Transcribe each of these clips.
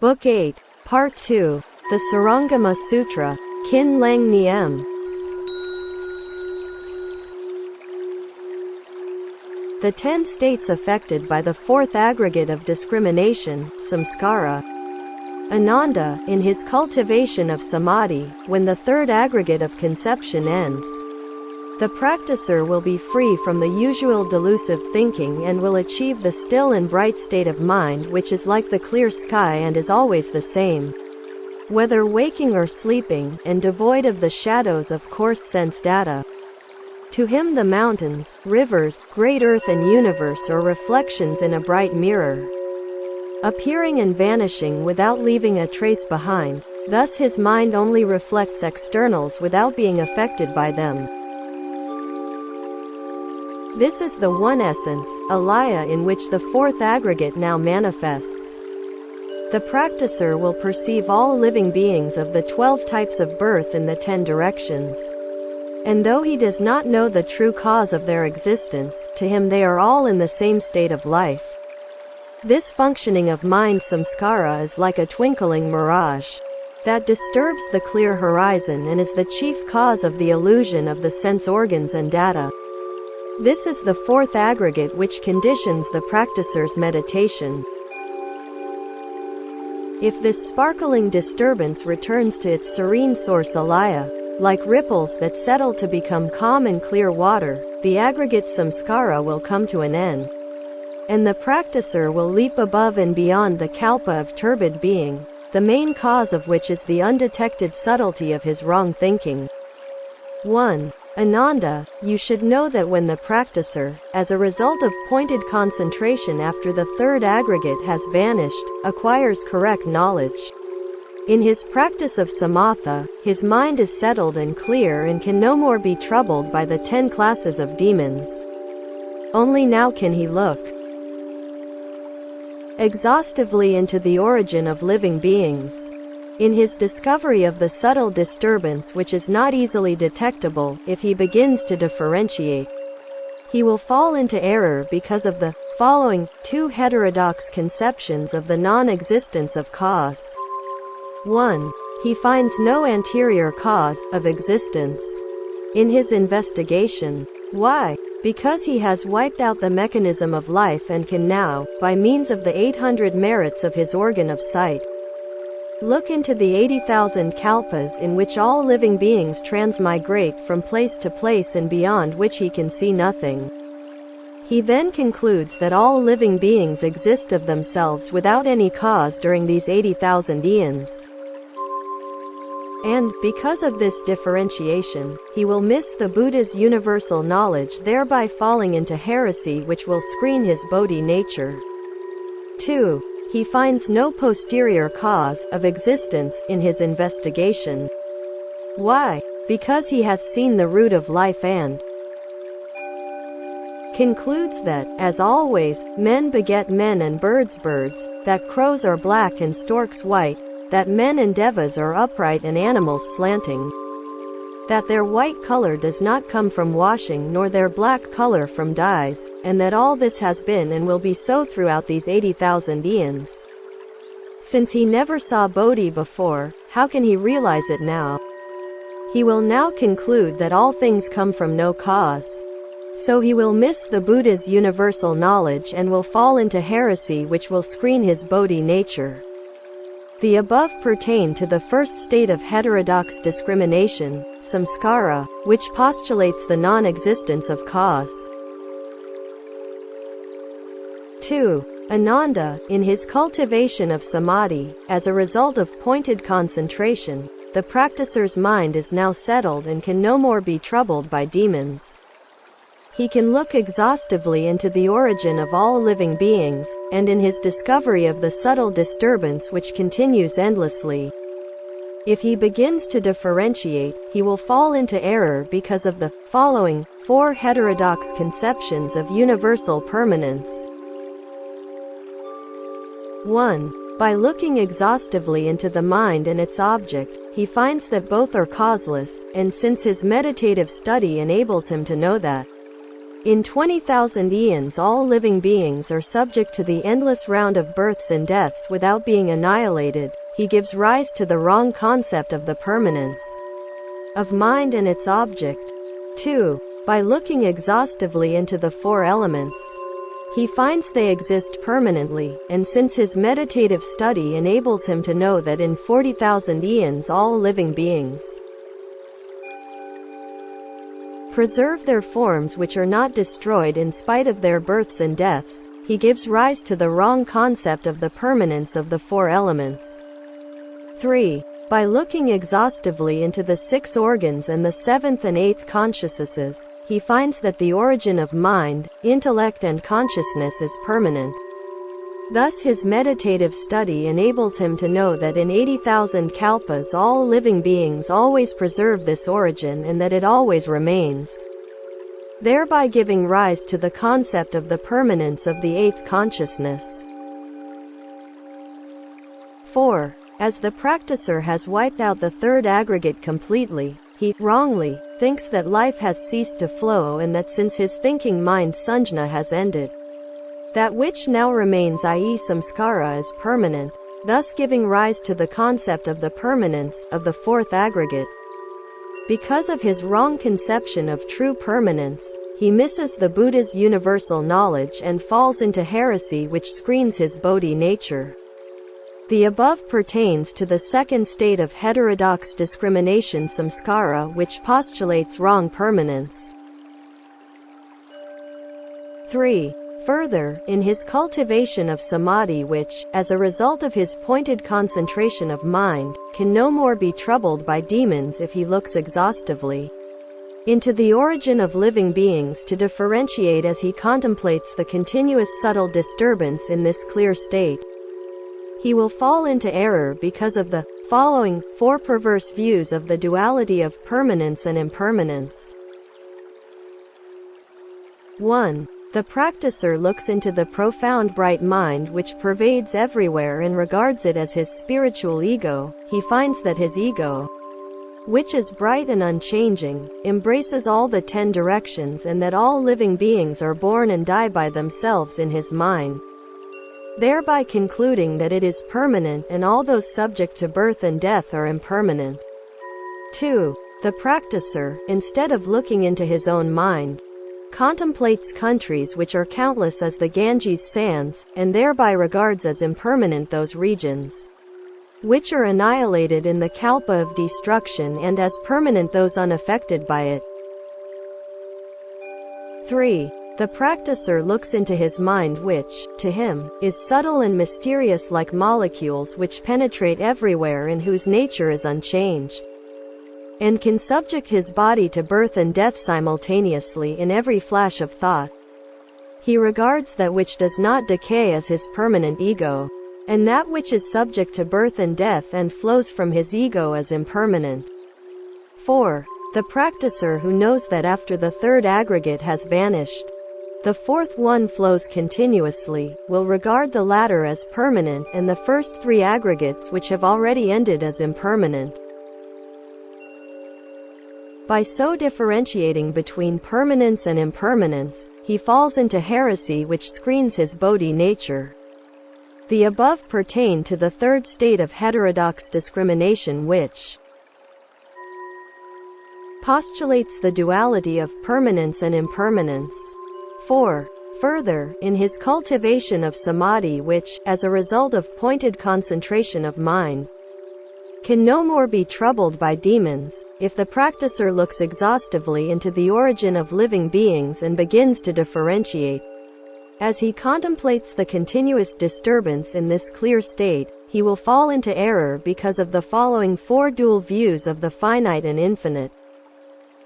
Book 8, Part 2, the Shurangama Sutra, Kinh Lăng Nghiêm. The 10 states affected by the fourth aggregate of discrimination, samskara. Ananda, in his cultivation of samadhi, when the third aggregate of conception ends, the practicer will be free from the usual delusive thinking and will achieve the still and bright state of mind which is like the clear sky and is always the same, whether waking or sleeping, and devoid of the shadows of coarse sense data. To him the mountains, rivers, great earth and universe are reflections in a bright mirror, appearing and vanishing without leaving a trace behind. Thus his mind only reflects externals without being affected by them. This is the one essence, alaya, in which the fourth aggregate now manifests. The practicer will perceive all living beings of the 12 types of birth in the 10 directions. And though he does not know the true cause of their existence, to him they are all in the same state of life. This functioning of mind samskara is like a twinkling mirage that disturbs the clear horizon and is the chief cause of the illusion of the sense organs and data. This is the fourth aggregate which conditions the practicer's meditation. If this sparkling disturbance returns to its serene source alaya, like ripples that settle to become calm and clear water, the aggregate samskara will come to an end, and the practicer will leap above and beyond the kalpa of turbid being, the main cause of which is the undetected subtlety of his wrong thinking. 1. Ananda, you should know that when the practicer, as a result of pointed concentration after the third aggregate has vanished, acquires correct knowledge, in his practice of samatha, his mind is settled and clear and can no more be troubled by the 10 classes of demons. Only now can he look exhaustively into the origin of living beings. In his discovery of the subtle disturbance which is not easily detectable, if he begins to differentiate, he will fall into error because of the following 2 heterodox conceptions of the non-existence of cause. 1. He finds no anterior cause of existence in his investigation. Why? Because he has wiped out the mechanism of life and can now, by means of the 800 merits of his organ of sight, look into the 80,000 kalpas in which all living beings transmigrate from place to place and beyond which he can see nothing. He then concludes that all living beings exist of themselves without any cause during these 80,000 eons. And, because of this differentiation, he will miss the Buddha's universal knowledge, thereby falling into heresy which will screen his bodhi nature. 2. He finds no posterior cause of existence in his investigation. Why? Because he has seen the root of life and concludes that, as always, men beget men and birds birds, that crows are black and storks white, that men and devas are upright and animals slanting, that their white color does not come from washing nor their black color from dyes, and that all this has been and will be so throughout these 80,000 eons. Since he never saw Bodhi before, how can he realize it now? He will now conclude that all things come from no cause. So he will miss the Buddha's universal knowledge and will fall into heresy which will screen his Bodhi nature. The above pertain to the first state of heterodox discrimination, samskara, which postulates the non-existence of cause. 2. Ananda, in his cultivation of samadhi, as a result of pointed concentration, the practicer's mind is now settled and can no more be troubled by demons. He can look exhaustively into the origin of all living beings, and in his discovery of the subtle disturbance which continues endlessly, if he begins to differentiate, he will fall into error because of the following 4 heterodox conceptions of universal permanence. 1. By looking exhaustively into the mind and its object, he finds that both are causeless, and since his meditative study enables him to know that In 20,000 eons all living beings are subject to the endless round of births and deaths without being annihilated. He gives rise to the wrong concept of the permanence of mind and its object. 2. By looking exhaustively into the four elements, he finds they exist permanently, and since his meditative study enables him to know that in 40,000 eons all living beings preserve their forms which are not destroyed in spite of their births and deaths, he gives rise to the wrong concept of the permanence of the four elements. 3. By looking exhaustively into the 6 organs and the 7th and 8th consciousnesses, he finds that the origin of mind, intellect and consciousness is permanent. Thus his meditative study enables him to know that in 80,000 kalpas all living beings always preserve this origin and that it always remains, thereby giving rise to the concept of the permanence of the 8th consciousness. 4. As the practicer has wiped out the 3rd aggregate completely, he, wrongly, thinks that life has ceased to flow and that since his thinking mind sanjna has ended, that which now remains, i.e. samskara, is permanent, thus giving rise to the concept of the permanence of the 4th aggregate. Because of his wrong conception of true permanence, he misses the Buddha's universal knowledge and falls into heresy which screens his bodhi nature. The above pertains to the second state of heterodox discrimination samskara, which postulates wrong permanence. 3. Further, in his cultivation of samadhi which, as a result of his pointed concentration of mind, can no more be troubled by demons if he looks exhaustively into the origin of living beings to differentiate as he contemplates the continuous subtle disturbance in this clear state, he will fall into error because of the following 4 perverse views of the duality of permanence and impermanence. 1. The practicer looks into the profound bright mind which pervades everywhere and regards it as his spiritual ego. He finds that his ego, which is bright and unchanging, embraces all the 10 directions and that all living beings are born and die by themselves in his mind, thereby concluding that it is permanent and all those subject to birth and death are impermanent. 2. The practicer, instead of looking into his own mind, contemplates countries which are countless as the Ganges sands, and thereby regards as impermanent those regions which are annihilated in the kalpa of destruction and as permanent those unaffected by it. 3. The practicer looks into his mind which, to him, is subtle and mysterious like molecules which penetrate everywhere and whose nature is unchanged, and can subject his body to birth and death simultaneously in every flash of thought. He regards that which does not decay as his permanent ego, and that which is subject to birth and death and flows from his ego as impermanent. 4. The practicer who knows that after the 3rd aggregate has vanished, the 4th one flows continuously, will regard the latter as permanent and the first 3 aggregates which have already ended as impermanent. By so differentiating between permanence and impermanence, he falls into heresy which screens his bodhi nature. The above pertain to the 3rd state of heterodox discrimination which postulates the duality of permanence and impermanence. 4. Further, in his cultivation of samadhi which, as a result of pointed concentration of mind, can no more be troubled by demons, if the practicer looks exhaustively into the origin of living beings and begins to differentiate, as he contemplates the continuous disturbance in this clear state, he will fall into error because of the following 4 dual views of the finite and infinite.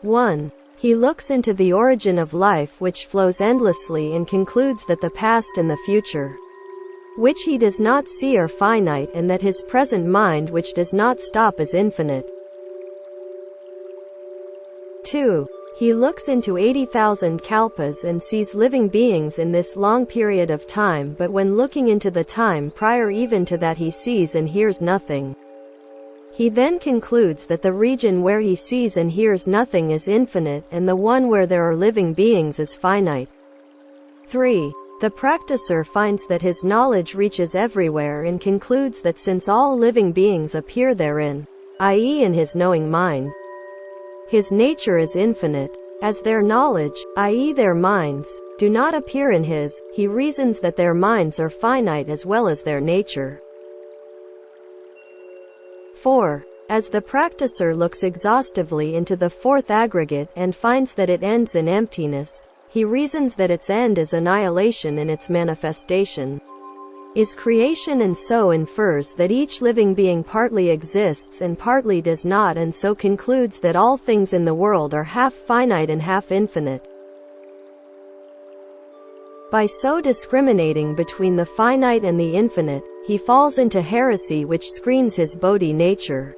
1. He looks into the origin of life which flows endlessly and concludes that the past and the future, which he does not see, are finite and that his present mind which does not stop is infinite. 2. He looks into 80,000 kalpas and sees living beings in this long period of time, but when looking into the time prior even to that he sees and hears nothing. He then concludes that the region where he sees and hears nothing is infinite and the one where there are living beings is finite. 3. The practicer finds that his knowledge reaches everywhere and concludes that since all living beings appear therein, i.e. in his knowing mind, his nature is infinite. As their knowledge, i.e. their minds, do not appear in his, he reasons that their minds are finite as well as their nature. 4. As the practicer looks exhaustively into the fourth aggregate and finds that it ends in emptiness, he reasons that its end is annihilation in its manifestation is creation, and so infers that each living being partly exists and partly does not, and so concludes that all things in the world are half finite and half infinite. By so discriminating between the finite and the infinite, he falls into heresy which screens his bodhi nature.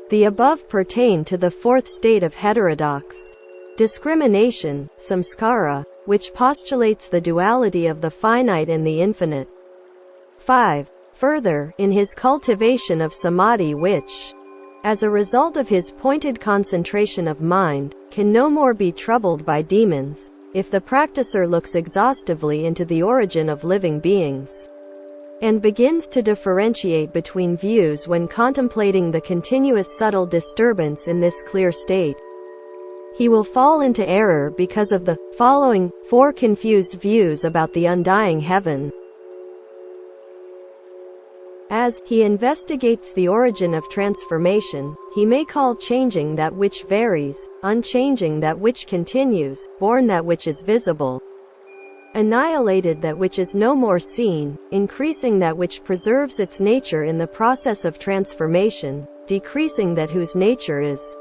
The above pertain to the fourth state of heterodox discrimination, samskara, which postulates the duality of the finite and the infinite. 5. Further, in his cultivation of samadhi which, as a result of his pointed concentration of mind, can no more be troubled by demons, if the practicer looks exhaustively into the origin of living beings, and begins to differentiate between views when contemplating the continuous subtle disturbance in this clear state, he will fall into error because of the following 4 confused views about the undying heaven. As he investigates the origin of transformation, he may call changing that which varies, unchanging that which continues, born that which is visible, annihilated that which is no more seen, increasing that which preserves its nature in the process of transformation, decreasing that whose nature is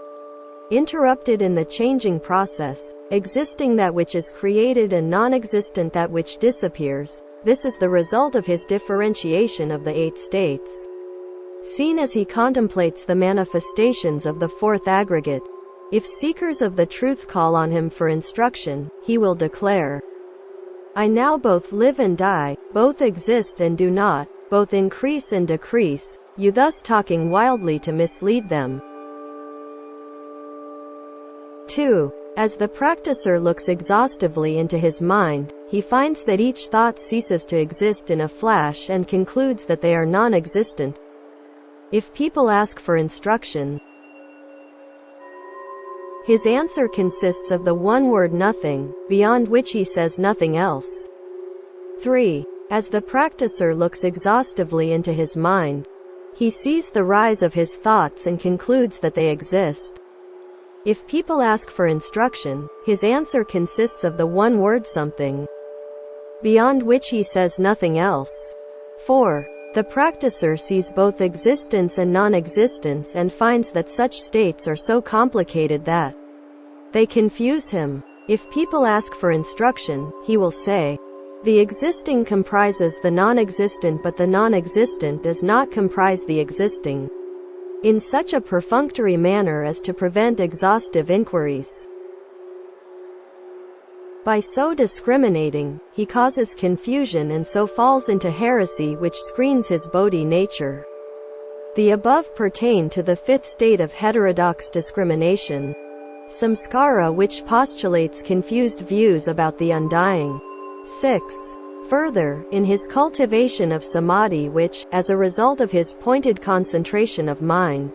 interrupted in the changing process, existing that which is created and non-existent that which disappears. This is the result of his differentiation of the 8 states, seen as he contemplates the manifestations of the fourth aggregate. If seekers of the truth call on him for instruction, he will declare, I now both live and die, both exist and do not, both increase and decrease, you thus talking wildly to mislead them. 2. As the practicer looks exhaustively into his mind, he finds that each thought ceases to exist in a flash and concludes that they are non-existent. If people ask for instruction, his answer consists of the one word nothing, beyond which he says nothing else. 3. As the practicer looks exhaustively into his mind, he sees the rise of his thoughts and concludes that they exist. If people ask for instruction, his answer consists of the one word something, beyond which he says nothing else. 4. The practicer sees both existence and non-existence and finds that such states are so complicated that they confuse him. If people ask for instruction, he will say, the existing comprises the non-existent, but the non-existent does not comprise the existing, in such a perfunctory manner as to prevent exhaustive inquiries. By so discriminating, he causes confusion and so falls into heresy which screens his bodhi nature. The above pertain to the 5th state of heterodox discrimination, samskara, which postulates confused views about the undying. 6. Further, in his cultivation of samadhi which, as a result of his pointed concentration of mind,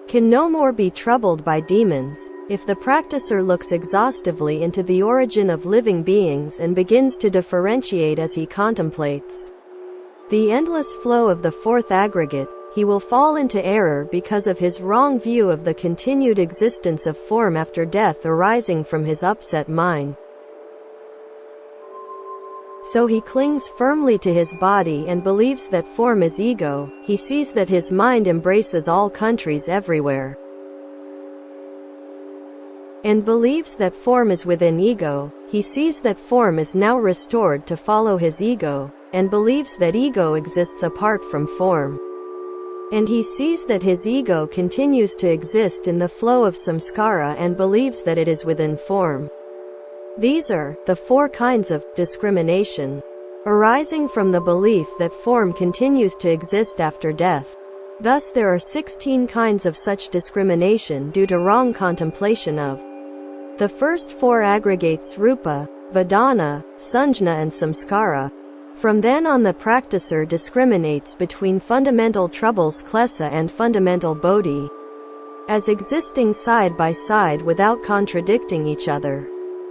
can no more be troubled by demons, if the practicer looks exhaustively into the origin of living beings and begins to differentiate as he contemplates the endless flow of the fourth aggregate, he will fall into error because of his wrong view of the continued existence of form after death arising from his upset mind. So he clings firmly to his body and believes that form is ego. He sees that his mind embraces all countries everywhere, and believes that form is within ego. He sees that form is now restored to follow his ego, and believes that ego exists apart from form. And he sees that his ego continues to exist in the flow of samskara and believes that it is within form. These are the 4 kinds of discrimination, arising from the belief that form continues to exist after death. Thus there are 16 kinds of such discrimination due to wrong contemplation of the first 4 aggregates rupa, vedana, sanjna and samskara. From then on the practicer discriminates between fundamental troubles klesa and fundamental bodhi as existing side by side without contradicting each other.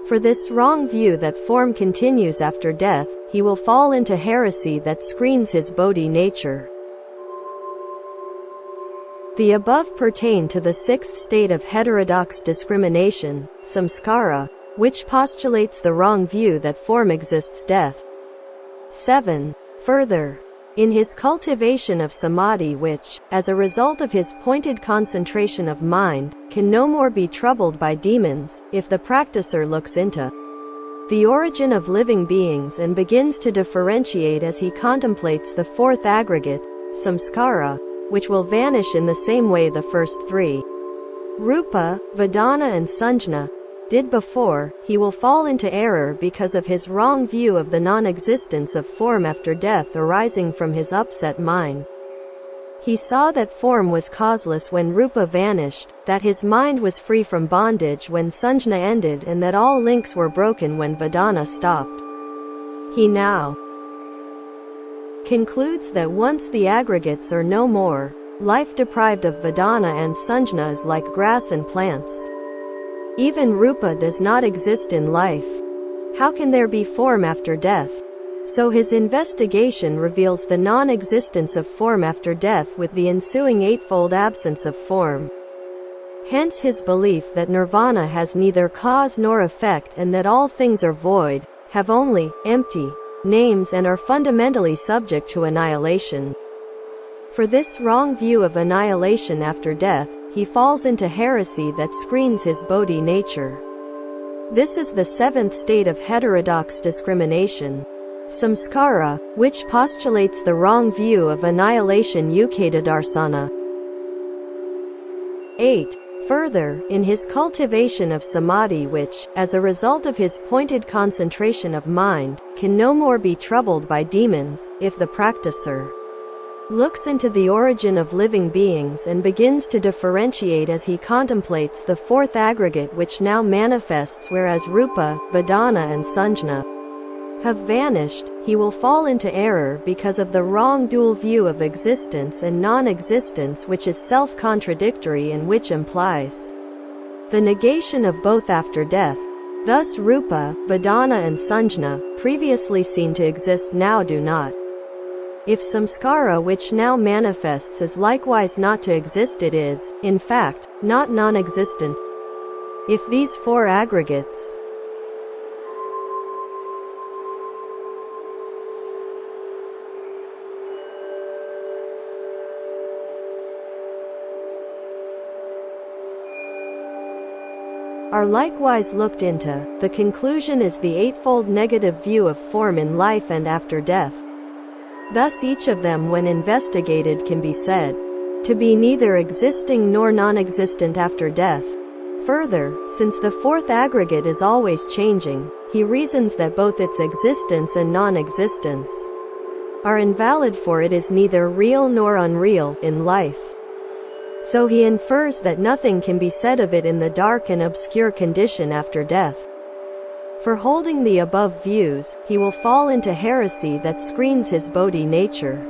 For this wrong view that form continues after death, he will fall into heresy that screens his bodhi nature. The above pertain to the 6th state of heterodox discrimination, samskara, which postulates the wrong view that form exists death. 7. Further, in his cultivation of samadhi which, as a result of his pointed concentration of mind, can no more be troubled by demons, if the practicer looks into the origin of living beings and begins to differentiate as he contemplates the 4th aggregate, samskara, which will vanish in the same way the first 3, rupa, vedana and sanjna, did before, he will fall into error because of his wrong view of the non-existence of form after death arising from his upset mind. He saw that form was causeless when rupa vanished, that his mind was free from bondage when sanjna ended and that all links were broken when vedana stopped. He now concludes that once the aggregates are no more, life deprived of vedana and sanjna is like grass and plants. Even rupa does not exist in life. How can there be form after death? So his investigation reveals the non-existence of form after death with the ensuing eightfold absence of form. Hence his belief that nirvana has neither cause nor effect and that all things are void, have only empty names and are fundamentally subject to annihilation. For this wrong view of annihilation after death, he falls into heresy that screens his bodhi nature. This is the 7th state of heterodox discrimination, samskara, which postulates the wrong view of annihilation ukadadarsana. 8. Further, in his cultivation of samadhi which, as a result of his pointed concentration of mind, can no more be troubled by demons, if the practicer looks into the origin of living beings and begins to differentiate as he contemplates the 4th aggregate which now manifests whereas rupa, vedana and sanjna have vanished, he will fall into error because of the wrong dual view of existence and non-existence which is self-contradictory and which implies the negation of both after death. Thus rupa, vedana and sanjna, previously seen to exist now do not. If samskara which now manifests is likewise not to exist it is, in fact, not non-existent. If these 4 aggregates are likewise looked into, the conclusion is the eightfold negative view of form in life and after death. Thus each of them when investigated can be said to be neither existing nor non-existent after death. Further, since the 4th aggregate is always changing, he reasons that both its existence and non-existence are invalid for it is neither real nor unreal in life. So he infers that nothing can be said of it in the dark and obscure condition after death. For holding the above views, he will fall into heresy that screens his bodhi nature.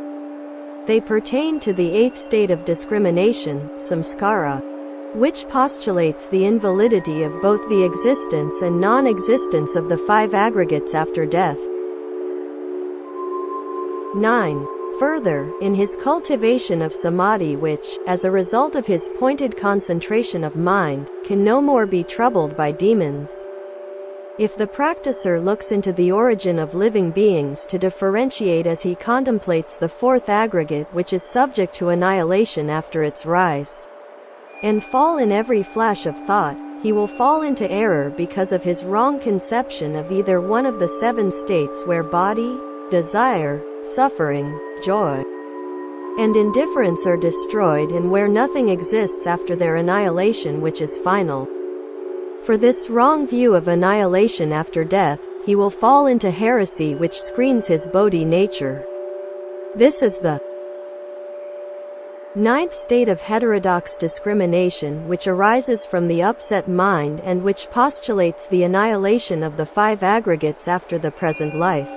They pertain to the 8th state of discrimination, samskara, which postulates the invalidity of both the existence and non-existence of the 5 aggregates after death. 9. Further, in his cultivation of samadhi which, as a result of his pointed concentration of mind, can no more be troubled by demons. If the practicer looks into the origin of living beings to differentiate as he contemplates the 4th aggregate which is subject to annihilation after its rise, and fall in every flash of thought, he will fall into error because of his wrong conception of either one of the 7 states where body, desire, suffering, joy, and indifference are destroyed and where nothing exists after their annihilation which is final. For this wrong view of annihilation after death, he will fall into heresy which screens his bodhi nature. This is the Ninth state of heterodox discrimination, which arises from the upset mind and which postulates the annihilation of the five aggregates after the present life.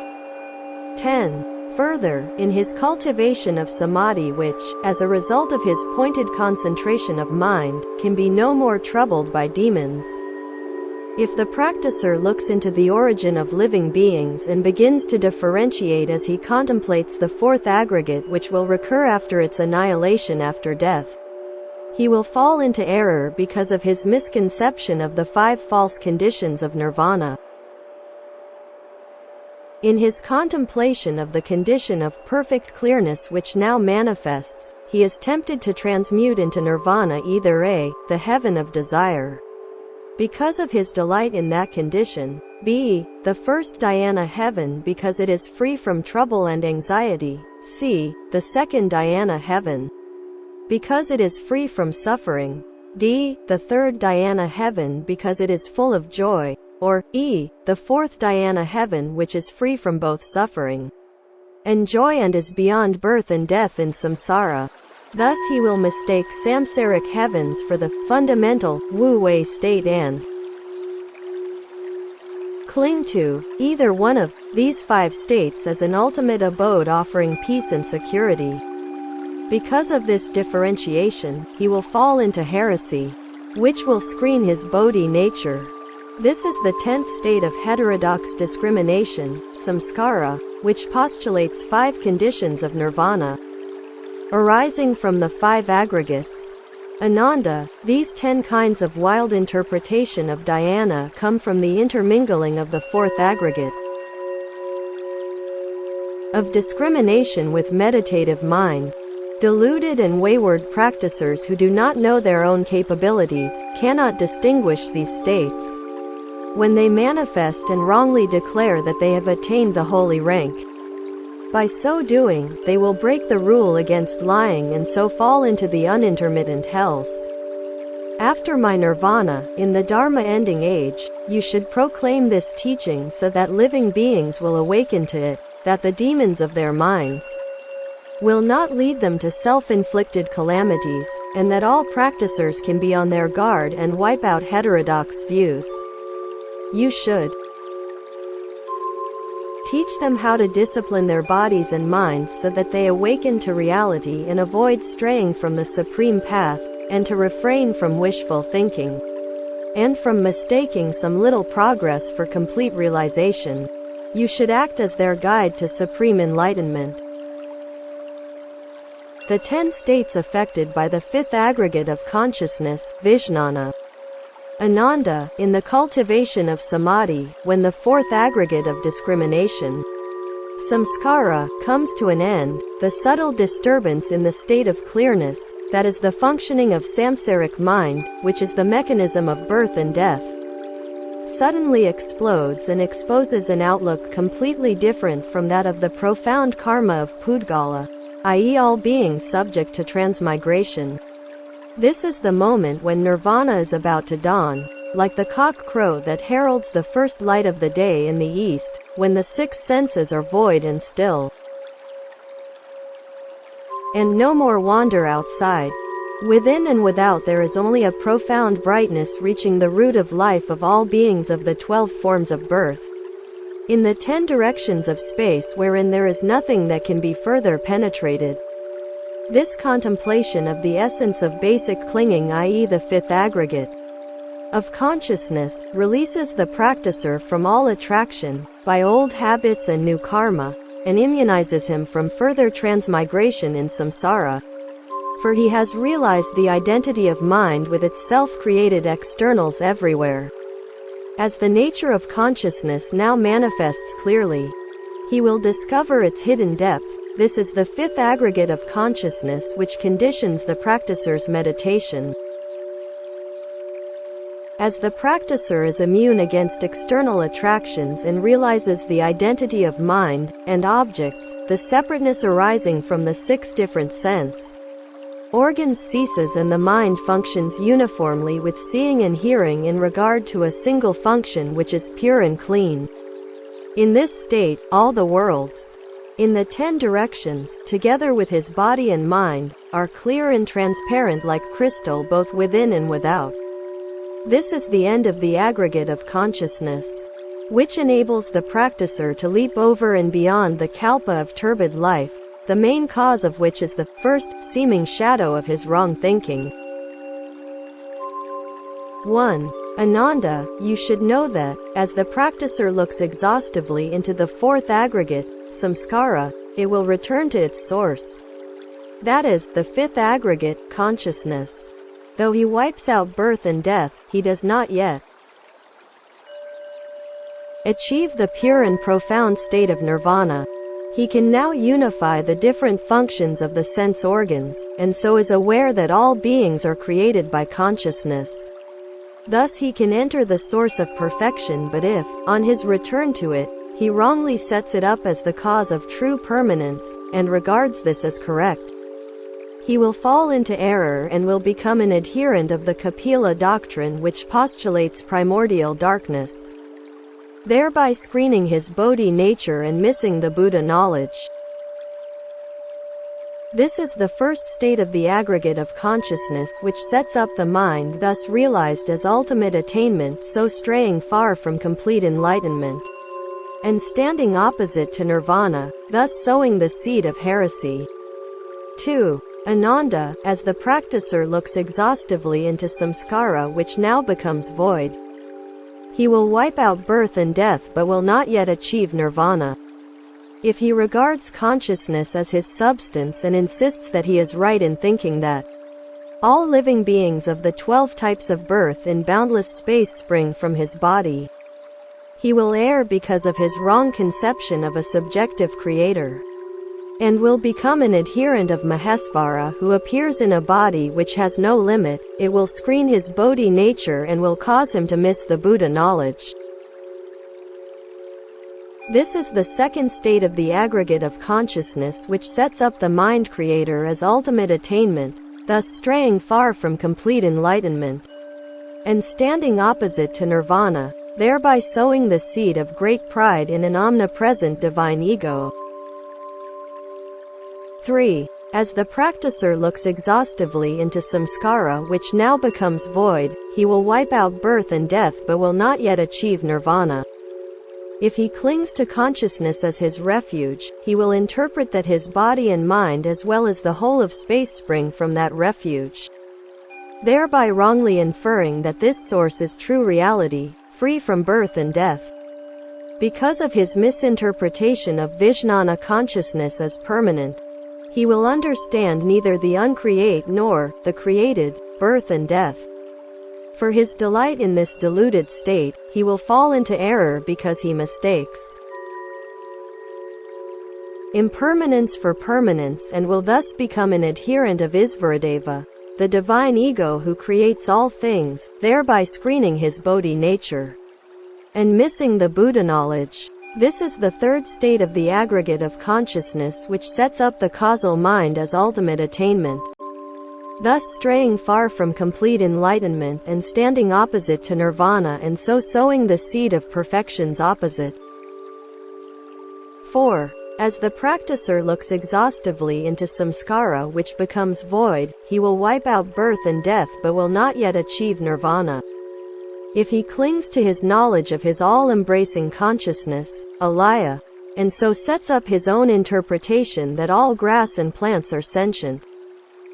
10. Further, in his cultivation of samadhi which, as a result of his pointed concentration of mind, can be no more troubled by demons. If the practicer looks into the origin of living beings and begins to differentiate as he contemplates the fourth aggregate which will recur after its annihilation after death, he will fall into error because of his misconception of the five false conditions of nirvana. In his contemplation of the condition of perfect clearness which now manifests, he is tempted to transmute into nirvana either a, the heaven of desire, because of his delight in that condition, b, the first dhyana heaven because it is free from trouble and anxiety, c, the second dhyana heaven because it is free from suffering, d, the third dhyana heaven because it is full of joy, or e, the fourth dhyana heaven which is free from both suffering and joy and is beyond birth and death in samsara. Thus he will mistake samsaric heavens for the fundamental wu-wei state and cling to either one of these five states as an ultimate abode offering peace and security. Because of this differentiation, he will fall into heresy, which will screen his bodhi nature. This is the 10th state of heterodox discrimination, samskara, which postulates five conditions of nirvana, arising from the five aggregates. Ananda, these 10 kinds of wild interpretation of dhyana come from the intermingling of the fourth aggregate of discrimination with meditative mind. Deluded and wayward practicers who do not know their own capabilities cannot distinguish these states when they manifest and wrongly declare that they have attained the holy rank. By so doing, they will break the rule against lying and so fall into the unintermittent hells. After my nirvana, in the Dharma ending age, you should proclaim this teaching so that living beings will awaken to it, that the demons of their minds will not lead them to self-inflicted calamities, and that all practicers can be on their guard and wipe out heterodox views. You should teach them how to discipline their bodies and minds so that they awaken to reality and avoid straying from the supreme path, and to refrain from wishful thinking, and from mistaking some little progress for complete realization. You should act as their guide to supreme enlightenment. The 10 states affected by the fifth aggregate of consciousness, Vijnana. Ananda, in the cultivation of samadhi, when the fourth aggregate of discrimination, samskara, comes to an end, the subtle disturbance in the state of clearness, that is the functioning of samsaric mind, which is the mechanism of birth and death, suddenly explodes and exposes an outlook completely different from that of the profound karma of Pudgala, i.e. all beings subject to transmigration. This is the moment when nirvana is about to dawn, like the cock crow that heralds the first light of the day in the east, when the six senses are void and still, and no more wander outside. Within and without there is only a profound brightness reaching the root of life of all beings of the 12 forms of birth, in the 10 directions of space wherein there is nothing that can be further penetrated. This contemplation of the essence of basic clinging, i.e. the fifth aggregate of consciousness, releases the practicer from all attraction by old habits and new karma, and immunizes him from further transmigration in samsara, for he has realized the identity of mind with its self-created externals everywhere. As the nature of consciousness now manifests clearly, he will discover its hidden depth. This is the fifth aggregate of consciousness which conditions the practicer's meditation. As the practicer is immune against external attractions and realizes the identity of mind and objects, the separateness arising from the 6 different sense organs ceases and the mind functions uniformly with seeing and hearing in regard to a single function which is pure and clean. In this state, all the worlds in the 10 directions, together with his body and mind, are clear and transparent like crystal both within and without. This is the end of the aggregate of consciousness, which enables the practicer to leap over and beyond the kalpa of turbid life, the main cause of which is the first seeming shadow of his wrong thinking. 1. Ananda, you should know that, as the practicer looks exhaustively into the fourth aggregate, samskara, it will return to its source. That is, the fifth aggregate, consciousness. Though he wipes out birth and death, he does not yet achieve the pure and profound state of nirvana. He can now unify the different functions of the sense organs, and so is aware that all beings are created by consciousness. Thus he can enter the source of perfection, but if, on his return to it, he wrongly sets it up as the cause of true permanence, and regards this as correct, he will fall into error and will become an adherent of the Kapila doctrine, which postulates primordial darkness, thereby screening his Bodhi nature and missing the Buddha knowledge. This is the first state of the aggregate of consciousness, which sets up the mind thus realized as ultimate attainment, so straying far from complete enlightenment, and standing opposite to nirvana, thus sowing the seed of heresy. 2. Ananda, as the practicer looks exhaustively into samskara which now becomes void, he will wipe out birth and death but will not yet achieve nirvana. If he regards consciousness as his substance and insists that he is right in thinking that all living beings of the 12 types of birth in boundless space spring from his body, he will err because of his wrong conception of a subjective creator, and will become an adherent of Mahesvara who appears in a body which has no limit. It will screen his Bodhi nature and will cause him to miss the Buddha knowledge. This is the second state of the aggregate of consciousness, which sets up the mind creator as ultimate attainment, thus straying far from complete enlightenment, and standing opposite to nirvana, thereby sowing the seed of great pride in an omnipresent divine ego. 3. As the practicer looks exhaustively into samskara which now becomes void, he will wipe out birth and death but will not yet achieve nirvana. If he clings to consciousness as his refuge, he will interpret that his body and mind as well as the whole of space spring from that refuge, thereby wrongly inferring that this source is true reality, free from birth and death. Because of his misinterpretation of Vijnana consciousness as permanent, he will understand neither the uncreate nor the created, birth and death. For his delight in this deluded state, he will fall into error because he mistakes impermanence for permanence and will thus become an adherent of Isvaradeva, the divine ego who creates all things, thereby screening his Bodhi nature and missing the Buddha knowledge. This is the third state of the aggregate of consciousness, which sets up the causal mind as ultimate attainment, thus straying far from complete enlightenment and standing opposite to nirvana, and so sowing the seed of perfection's opposite. 4. As the practicer looks exhaustively into samskara which becomes void, he will wipe out birth and death but will not yet achieve nirvana. If he clings to his knowledge of his all-embracing consciousness, alaya, and so sets up his own interpretation that all grass and plants are sentient,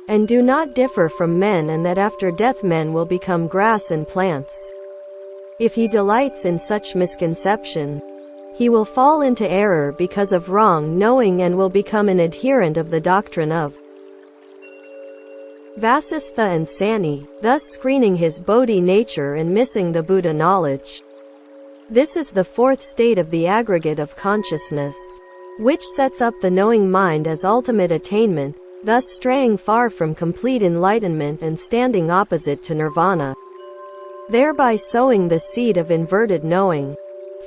and do not differ from men, and that after death men will become grass and plants, if he delights in such misconception, he will fall into error because of wrong knowing and will become an adherent of the doctrine of Vasistha and Sani, thus screening his Bodhi nature and missing the Buddha knowledge. This is the fourth state of the aggregate of consciousness, which sets up the knowing mind as ultimate attainment, thus straying far from complete enlightenment and standing opposite to nirvana, thereby sowing the seed of inverted knowing.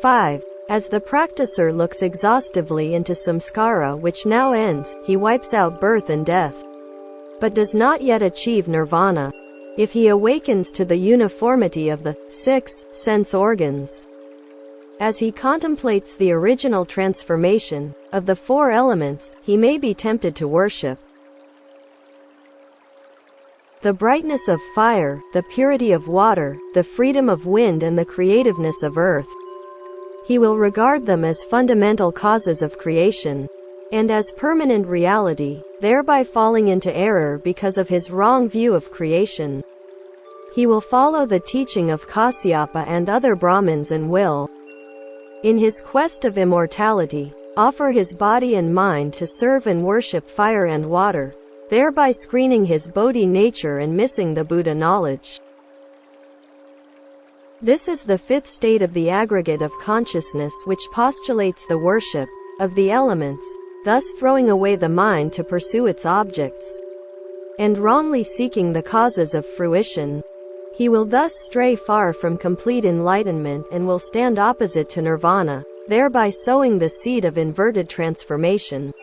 5. As the practicer looks exhaustively into samskara which now ends, he wipes out birth and death, but does not yet achieve nirvana. If he awakens to the uniformity of the 6 sense organs, As he contemplates the original transformation of the four elements, he may be tempted to worship the brightness of fire, the purity of water, the freedom of wind, and the creativeness of earth. He will regard them as fundamental causes of creation and as permanent reality, thereby falling into error because of his wrong view of creation. He will follow the teaching of Kasyapa and other Brahmins and will, in his quest of immortality, offer his body and mind to serve and worship fire and water, thereby screening his Bodhi nature and missing the Buddha knowledge. This is the fifth state of the aggregate of consciousness, which postulates the worship of the elements, thus throwing away the mind to pursue its objects, and wrongly seeking the causes of fruition. He will thus stray far from complete enlightenment and will stand opposite to nirvana, thereby sowing the seed of inverted transformation.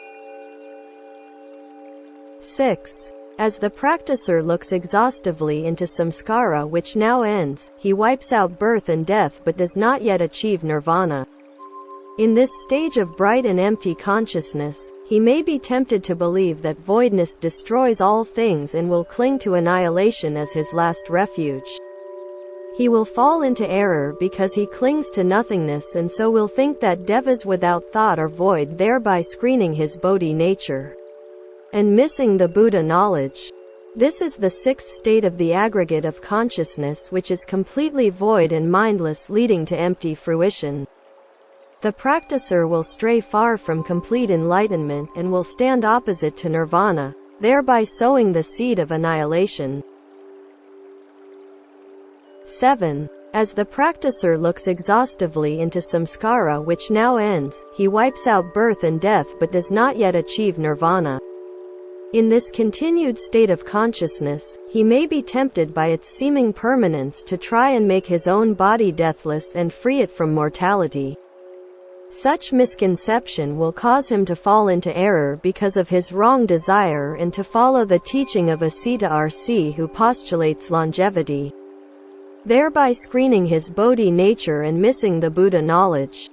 6. As the practicer looks exhaustively into samskara which now ends, he wipes out birth and death but does not yet achieve nirvana. In this stage of bright and empty consciousness, he may be tempted to believe that voidness destroys all things and will cling to annihilation as his last refuge. He will fall into error because he clings to nothingness and so will think that devas without thought are void, thereby screening his Bodhi nature and missing the Buddha knowledge. This is the sixth state of the aggregate of consciousness, which is completely void and mindless, leading to empty fruition. The practicer will stray far from complete enlightenment and will stand opposite to nirvana, thereby sowing the seed of annihilation. 7. As the practicer looks exhaustively into samskara which now ends, he wipes out birth and death but does not yet achieve nirvana. In this continued state of consciousness, he may be tempted by its seeming permanence to try and make his own body deathless and free it from mortality. Such misconception will cause him to fall into error because of his wrong desire and to follow the teaching of Asita RC, who postulates longevity, thereby screening his Bodhi nature and missing the Buddha knowledge.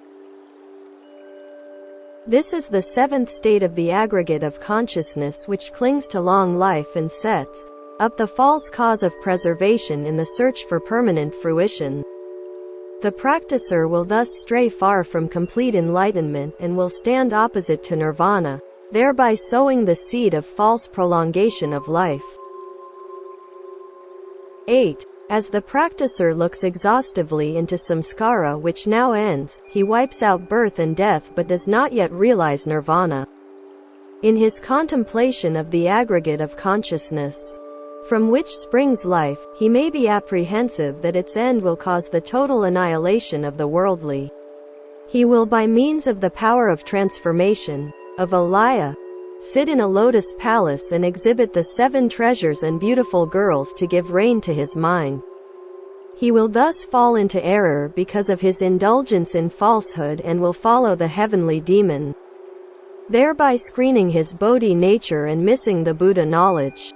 This is the seventh state of the aggregate of consciousness, which clings to long life and sets up the false cause of preservation in the search for permanent fruition. The practicer will thus stray far from complete enlightenment and will stand opposite to nirvana, thereby sowing the seed of false prolongation of life. 8. As the practicer looks exhaustively into samskara which now ends, he wipes out birth and death but does not yet realize nirvana. In his contemplation of the aggregate of consciousness, from which springs life, he may be apprehensive that its end will cause the total annihilation of the worldly. He will, by means of the power of transformation, of alaya, sit in a lotus palace and exhibit the 7 treasures and beautiful girls to give rein to his mind. He will thus fall into error because of his indulgence in falsehood and will follow the heavenly demon, thereby screening his Bodhi nature and missing the Buddha knowledge.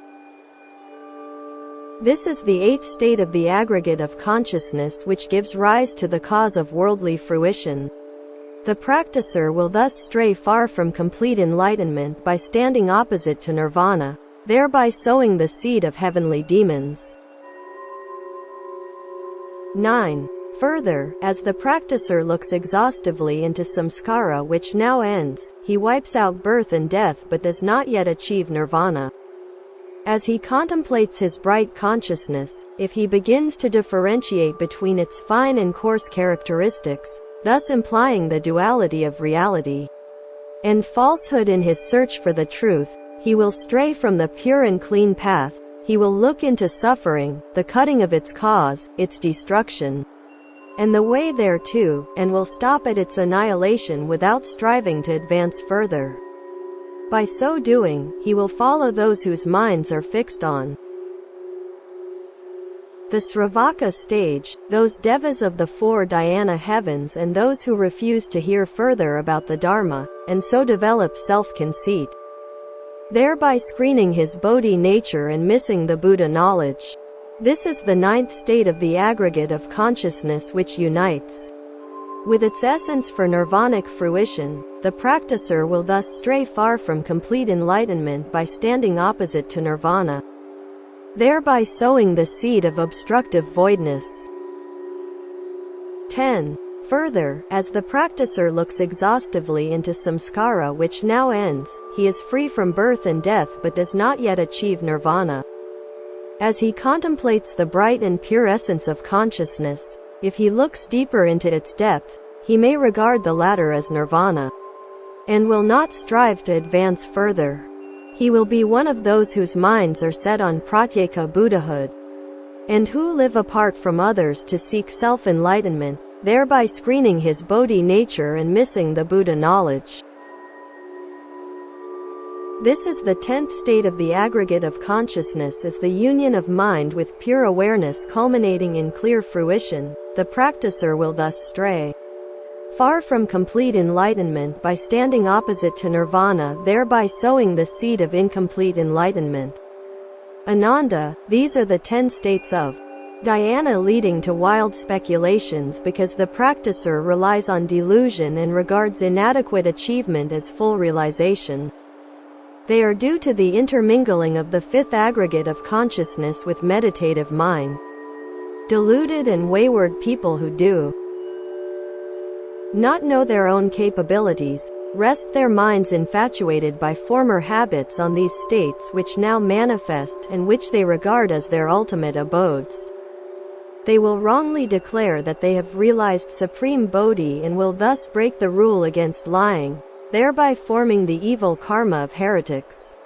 This is the 8th state of the aggregate of consciousness, which gives rise to the cause of worldly fruition. The practicer will thus stray far from complete enlightenment by standing opposite to nirvana, thereby sowing the seed of heavenly demons. 9. Further, as the practicer looks exhaustively into samskara which now ends, he wipes out birth and death but does not yet achieve nirvana. As he contemplates his bright consciousness, if he begins to differentiate between its fine and coarse characteristics, thus implying the duality of reality and falsehood in his search for the truth, he will stray from the pure and clean path. He will look into suffering, the cutting of its cause, its destruction, and the way thereto, and will stop at its annihilation without striving to advance further. By so doing, he will follow those whose minds are fixed on the Sravaka stage, those devas of the 4 dhyana heavens, and those who refuse to hear further about the Dharma, and so develop self-conceit, thereby screening his Bodhi nature and missing the Buddha knowledge. This is the 9th state of the aggregate of consciousness, which unites With its essence for nirvanic fruition, the practicer will thus stray far from complete enlightenment by standing opposite to nirvana, thereby sowing the seed of obstructive voidness. 10. Further, as the practicer looks exhaustively into samskara which now ends, he is free from birth and death but does not yet achieve nirvana. As he contemplates the bright and pure essence of consciousness, if he looks deeper into its depth, he may regard the latter as nirvana, and will not strive to advance further. He will be one of those whose minds are set on pratyeka Buddhahood, and who live apart from others to seek self-enlightenment, thereby screening his bodhi nature and missing the Buddha knowledge. This is the 10th state of the aggregate of consciousness, is the union of mind with pure awareness culminating in clear fruition. The practicer will thus stray far from complete enlightenment by standing opposite to nirvana, thereby sowing the seed of incomplete enlightenment. Ananda, these are the 10 states of dhyana leading to wild speculations because the practicer relies on delusion and regards inadequate achievement as full realization. They are due to the intermingling of the 5th aggregate of consciousness with meditative mind. Deluded and wayward people who do not know their own capabilities, rest their minds infatuated by former habits on these states which now manifest and which they regard as their ultimate abodes. They will wrongly declare that they have realized supreme bodhi and will thus break the rule against lying, thereby forming the evil karma of heretics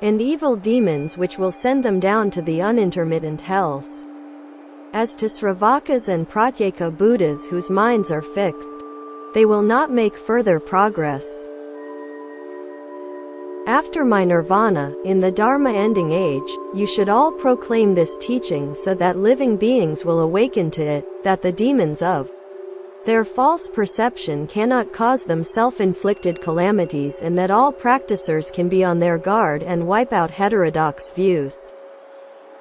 and evil demons which will send them down to the unintermittent hells. As to Sravakas and Pratyeka Buddhas whose minds are fixed, they will not make further progress. After my nirvana, in the Dharma ending age, you should all proclaim this teaching so that living beings will awaken to it, that the demons of their false perception cannot cause them self-inflicted calamities, and that all practicers can be on their guard and wipe out heterodox views.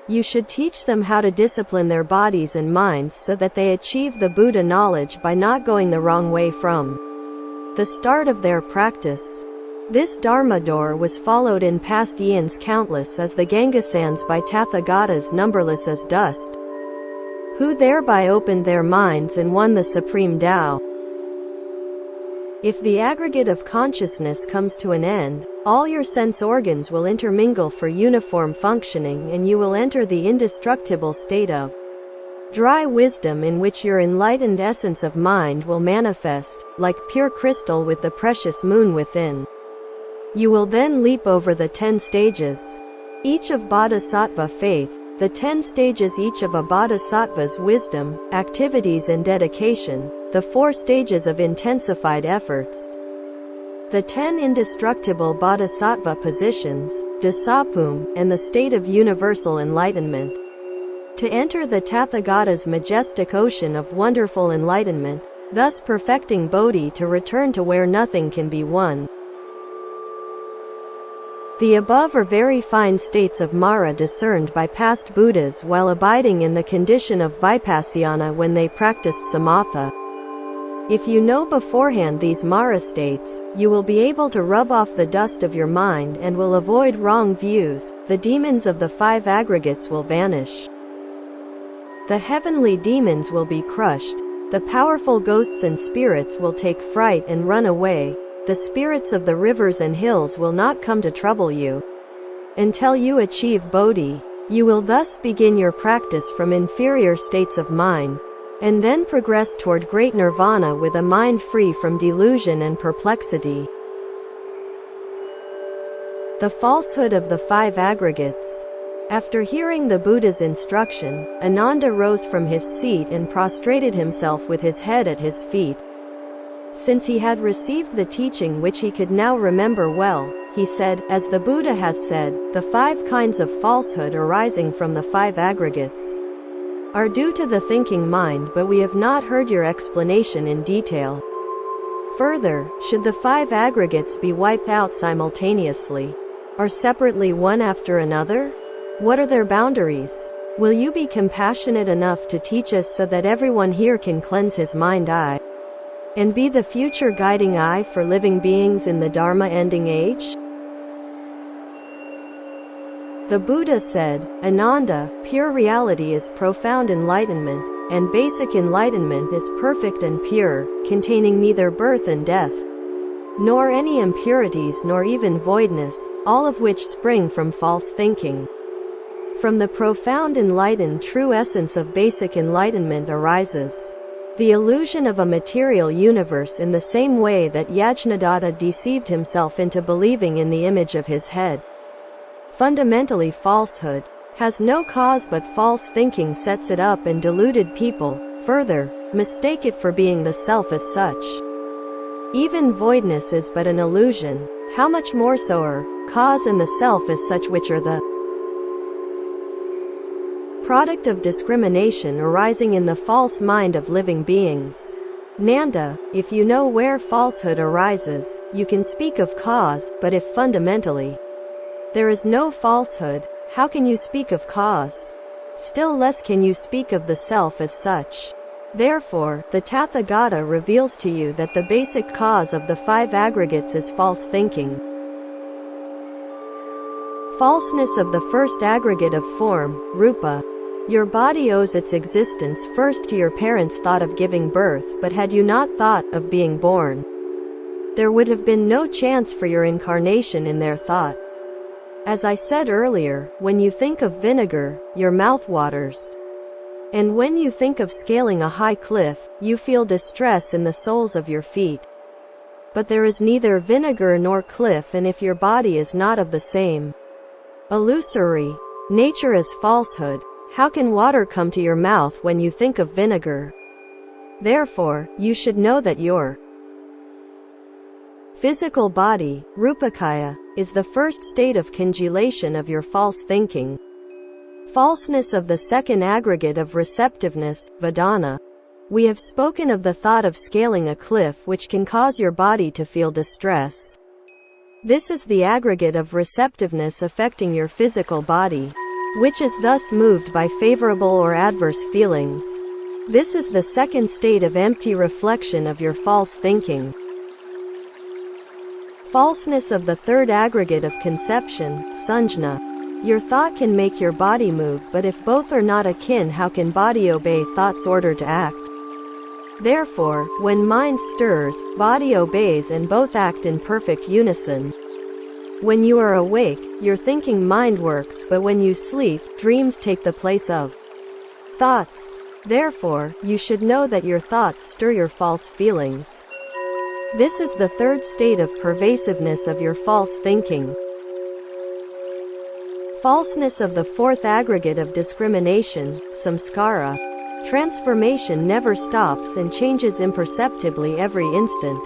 You should teach them how to discipline their bodies and minds so that they achieve the Buddha knowledge by not going the wrong way from the start of their practice. This Dharma door was followed in past eons countless as the Gangasands by Tathagatas numberless as dust, who thereby opened their minds and won the supreme Tao. If the aggregate of consciousness comes to an end, all your sense organs will intermingle for uniform functioning and you will enter the indestructible state of dry wisdom in which your enlightened essence of mind will manifest, like pure crystal with the precious moon within. You will then leap over the 10 stages, each of Bodhisattva faith, the 10 stages each of a Bodhisattva's wisdom, activities and dedication, the 4 stages of intensified efforts, the 10 indestructible Bodhisattva positions, Dasapum, and the state of universal enlightenment. To enter the Tathagata's majestic ocean of wonderful enlightenment, thus perfecting Bodhi to return to where nothing can be won. The above are very fine states of Mara discerned by past Buddhas while abiding in the condition of Vipassana when they practiced Samatha. If you know beforehand these Mara states, you will be able to rub off the dust of your mind and will avoid wrong views, the demons of the 5 aggregates will vanish. The heavenly demons will be crushed, the powerful ghosts and spirits will take fright and run away, the spirits of the rivers and hills will not come to trouble you. Until you achieve Bodhi, you will thus begin your practice from inferior states of mind, and then progress toward great nirvana with a mind free from delusion and perplexity. The falsehood of the 5 aggregates. After hearing the Buddha's instruction, Ananda rose from his seat and prostrated himself with his head at his feet. Since he had received the teaching which he could now remember well, he said, as the Buddha has said, the 5 kinds of falsehood arising from the 5 aggregates are due to the thinking mind, but we have not heard your explanation in detail. Further, should the 5 aggregates be wiped out simultaneously, or separately one after another? What are their boundaries? Will you be compassionate enough to teach us so that everyone here can cleanse his mind? and be the future guiding eye for living beings in the Dharma ending age? The Buddha said, Ananda, pure reality is profound enlightenment, and basic enlightenment is perfect and pure, containing neither birth and death, nor any impurities nor even voidness, all of which spring from false thinking. From the profound enlightened true essence of basic enlightenment arises the illusion of a material universe, in the same way that Yajnadatta deceived himself into believing in the image of his head. Fundamentally, falsehood has no cause, but false thinking sets it up, and deluded people, further, mistake it for being the self as such. Even voidness is but an illusion, how much more so are cause and the self as such, which are the product of discrimination arising in the false mind of living beings. Nanda, if you know where falsehood arises, you can speak of cause, but if fundamentally there is no falsehood, how can you speak of cause? Still less can you speak of the self as such. Therefore, the Tathagata reveals to you that the basic cause of the five aggregates is false thinking. Falseness of the first aggregate of form, rupa. Your body owes its existence first to your parents' thought of giving birth, but had you not thought of being born, there would have been no chance for your incarnation in their thought. As I said earlier, when you think of vinegar, your mouth waters. And when you think of scaling a high cliff, you feel distress in the soles of your feet. But there is neither vinegar nor cliff, and if your body is not of the same illusory nature as falsehood, how can water come to your mouth when you think of vinegar? Therefore, you should know that your physical body, rupakaya, is the first state of congelation of your false thinking. Falseness of the second aggregate of receptiveness, vedana. We have spoken of the thought of scaling a cliff, which can cause your body to feel distress. This is the aggregate of receptiveness affecting your physical body, which is thus moved by favorable or adverse feelings. This is the second state of empty reflection of your false thinking. Falseness of the third aggregate of conception, sanjna. Your thought can make your body move, but if both are not akin, how can body obey thought's order to act? Therefore, when mind stirs, body obeys, and both act in perfect unison. When you are awake, your thinking mind works, but when you sleep, dreams take the place of thoughts. Therefore, you should know that your thoughts stir your false feelings. This is the third state of pervasiveness of your false thinking. Falseness of the fourth aggregate of discrimination, samskara. Transformation never stops and changes imperceptibly every instant,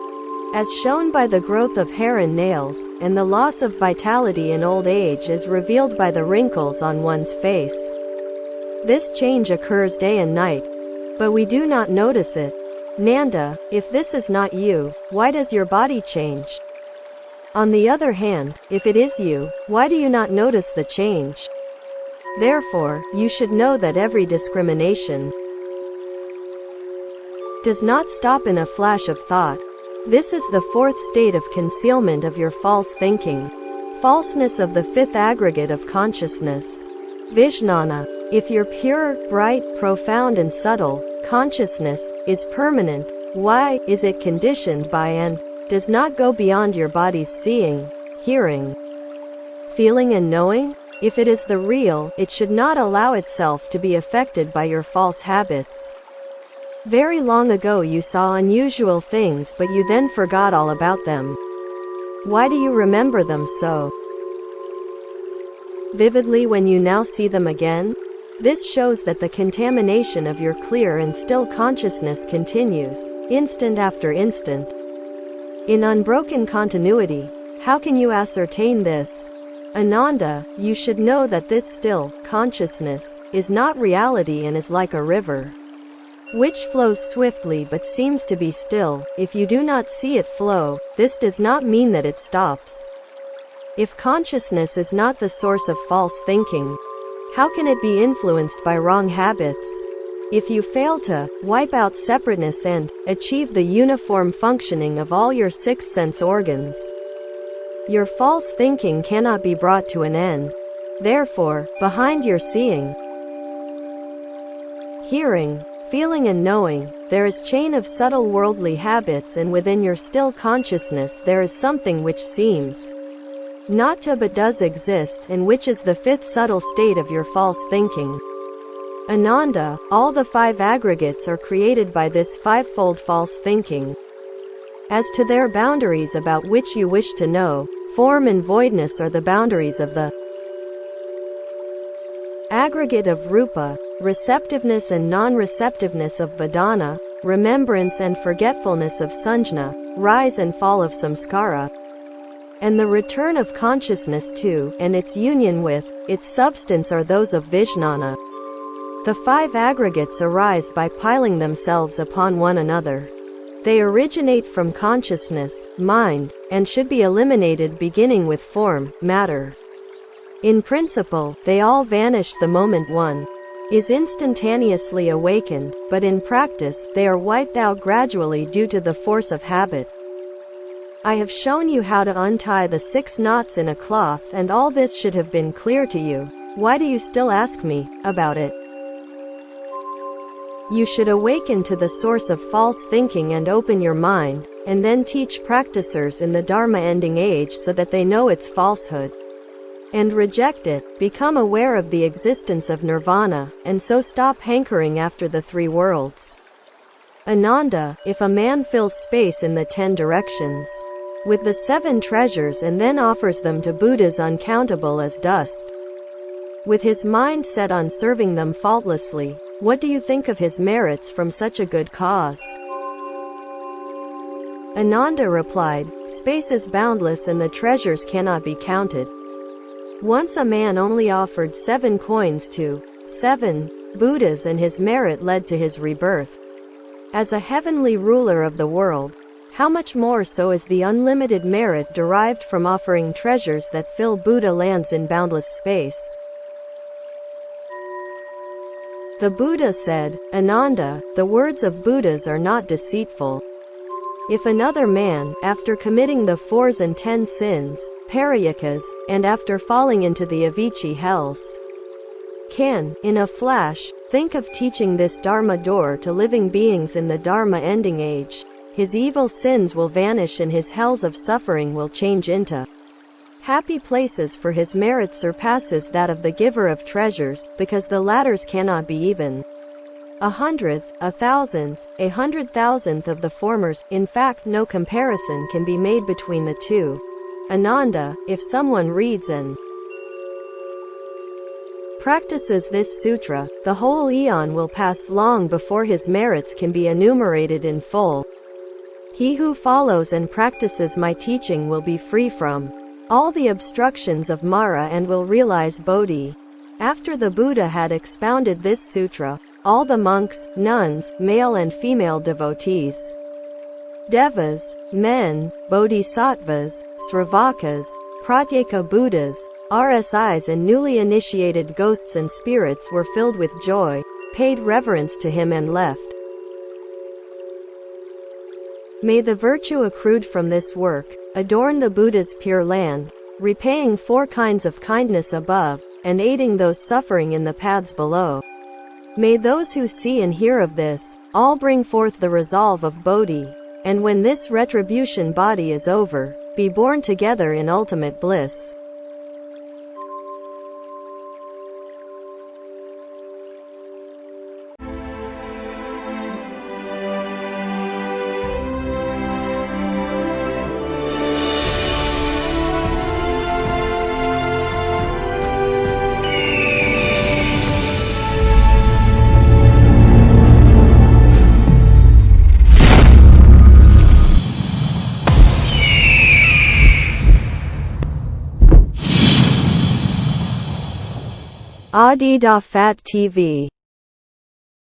as shown by the growth of hair and nails, and the loss of vitality in old age is revealed by the wrinkles on one's face. This change occurs day and night, but we do not notice it. Nanda, if this is not you, why does your body change? On the other hand, if it is you, why do you not notice the change? Therefore, you should know that every discrimination does not stop in a flash of thought. This is the fourth state of concealment of your false thinking. Falseness of the fifth aggregate of consciousness, vijnana. If your pure, bright, profound and subtle consciousness is permanent, why is it conditioned by and does not go beyond your body's seeing, hearing, feeling and knowing? If it is the real, it should not allow itself to be affected by your false habits. Very long ago you saw unusual things, but you then forgot all about them. Why do you remember them so vividly when you now see them again? This shows that the contamination of your clear and still consciousness continues, instant after instant, in unbroken continuity. How can you ascertain this? Ananda, you should know that this still consciousness is not reality and is like a river, which flows swiftly but seems to be still. If you do not see it flow, this does not mean that it stops. If consciousness is not the source of false thinking, how can it be influenced by wrong habits? If you fail to wipe out separateness and achieve the uniform functioning of all your six sense organs, your false thinking cannot be brought to an end. Therefore, behind your seeing, hearing, feeling and knowing, there is chain of subtle worldly habits, and within your still consciousness there is something which seems not to but does exist, and which is the fifth subtle state of your false thinking. Ananda, all the five aggregates are created by this fivefold false thinking. As to their boundaries about which you wish to know, form and voidness are the boundaries of the aggregate of rupa, receptiveness and non-receptiveness of vedana, remembrance and forgetfulness of sanjna, rise and fall of samskara, and the return of consciousness to, and its union with, its substance are those of vijnana. The five aggregates arise by piling themselves upon one another. They originate from consciousness, mind, and should be eliminated beginning with form, matter. In principle, they all vanish the moment one is instantaneously awakened, but in practice, they are wiped out gradually due to the force of habit. I have shown you how to untie the 6 knots in a cloth, and all this should have been clear to you. Why do you still ask me about it? You should awaken to the source of false thinking and open your mind, and then teach practicers in the Dharma ending age so that they know its falsehood and reject it, become aware of the existence of nirvana, and so stop hankering after the 3 worlds. Ananda, if a man fills space in the 10 directions with the 7 treasures and then offers them to Buddhas uncountable as dust, with his mind set on serving them faultlessly, what do you think of his merits from such a good cause? Ananda replied, space is boundless and the treasures cannot be counted. Once a man only offered 7 coins to 7 Buddhas, and his merit led to his rebirth as a heavenly ruler of the world. How much more so is the unlimited merit derived from offering treasures that fill Buddha lands in boundless space. The Buddha said, Ananda, the words of Buddhas are not deceitful. If another man, after committing the 4s and 10 sins, parayakas, and after falling into the Avicii hells, can, in a flash, think of teaching this Dharma door to living beings in the Dharma ending age, his evil sins will vanish and his hells of suffering will change into happy places, for his merit surpasses that of the giver of treasures, because the latters cannot be even 100th, 1,000th, 100,000th of the formers. In fact, no comparison can be made between the two. Ananda, if someone reads and practices this sutra, the whole eon will pass long before his merits can be enumerated in full. He who follows and practices my teaching will be free from all the obstructions of Mara and will realize Bodhi. After the Buddha had expounded this sutra, all the monks, nuns, male and female devotees, devas, men, bodhisattvas, sravakas, pratyeka Buddhas, RSIs and newly initiated ghosts and spirits were filled with joy, paid reverence to him and left. May the virtue accrued from this work adorn the Buddha's pure land, repaying 4 kinds of kindness above, and aiding those suffering in the paths below. May those who see and hear of this all bring forth the resolve of Bodhi, and when this retribution body is over, be born together in ultimate bliss. AudioBook TV